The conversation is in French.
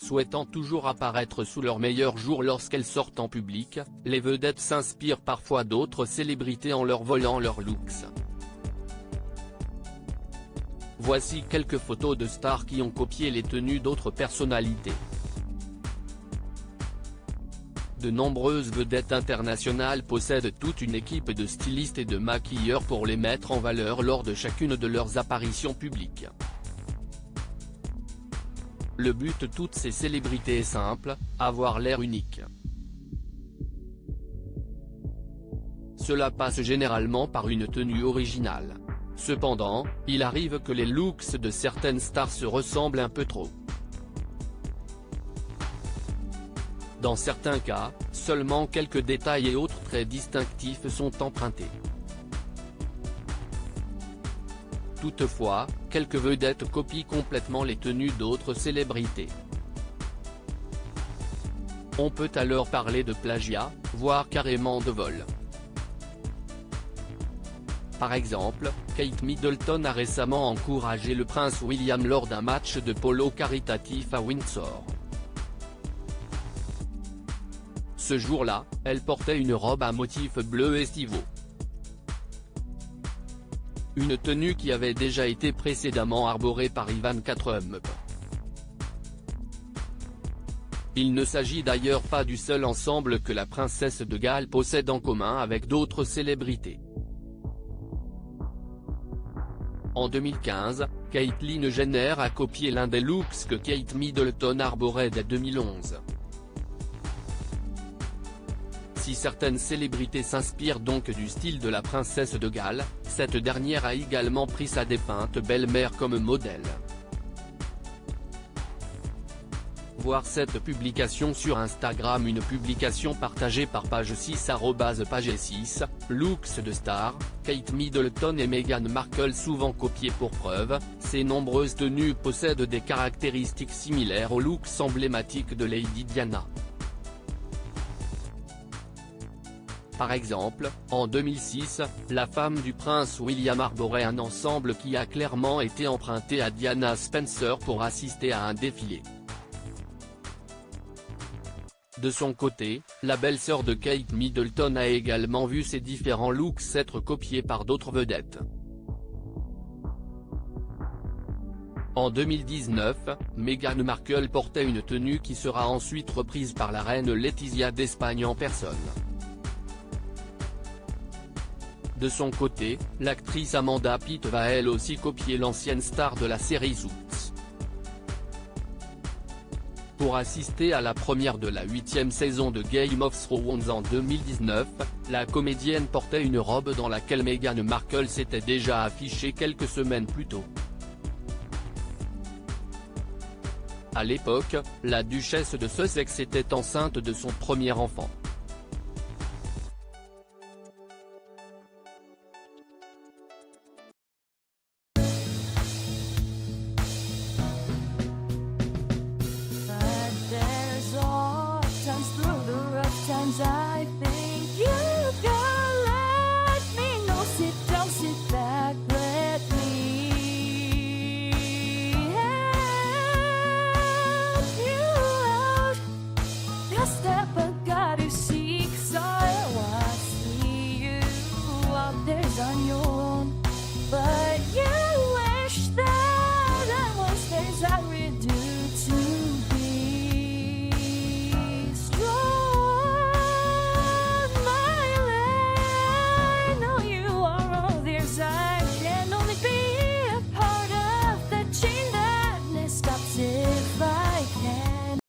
Souhaitant toujours apparaître sous leur meilleur jour lorsqu'elles sortent en public, les vedettes s'inspirent parfois d'autres célébrités en leur volant leurs looks. Voici quelques photos de stars qui ont copié les tenues d'autres personnalités. De nombreuses vedettes internationales possèdent toute une équipe de stylistes et de maquilleurs pour les mettre en valeur lors de chacune de leurs apparitions publiques. Le but de toutes ces célébrités est simple, avoir l'air unique. Cela passe généralement par une tenue originale. Cependant, il arrive que les looks de certaines stars se ressemblent un peu trop. Dans certains cas, seulement quelques détails et autres traits distinctifs sont empruntés. Toutefois, quelques vedettes copient complètement les tenues d'autres célébrités. On peut alors parler de plagiat, voire carrément de vol. Par exemple, Kate Middleton a récemment encouragé le prince William lors d'un match de polo caritatif à Windsor. Ce jour-là, elle portait une robe à motifs bleus estivaux. Une tenue qui avait déjà été précédemment arborée par Ivanka Trump. Il ne s'agit d'ailleurs pas du seul ensemble que la princesse de Galles possède en commun avec d'autres célébrités. En 2015, Caitlyn Jenner a copié l'un des looks que Kate Middleton arborait dès 2011. Si certaines célébrités s'inspirent donc du style de la princesse de Galles, cette dernière a également pris sa défunte belle-mère comme modèle. Voir cette publication sur Instagram. Une publication partagée par page6 @page6, looks de stars, Kate Middleton et Meghan Markle souvent copiés pour preuve, ces nombreuses tenues possèdent des caractéristiques similaires aux looks emblématiques de Lady Diana. Par exemple, en 2006, la femme du prince William arborait un ensemble qui a clairement été emprunté à Diana Spencer pour assister à un défilé. De son côté, la belle-sœur de Kate Middleton a également vu ses différents looks être copiés par d'autres vedettes. En 2019, Meghan Markle portait une tenue qui sera ensuite reprise par la reine Letizia d'Espagne en personne. De son côté, l'actrice Amanda Pitt va elle aussi copier l'ancienne star de la série Suits. Pour assister à la première de la 8e saison de Game of Thrones en 2019, la comédienne portait une robe dans laquelle Meghan Markle s'était déjà affichée quelques semaines plus tôt. À l'époque, la duchesse de Sussex était enceinte de son premier enfant. I think you can let me know. Sit down, sit back, let me help you out. The step I gotta seek, so I see you out there's on your own, but you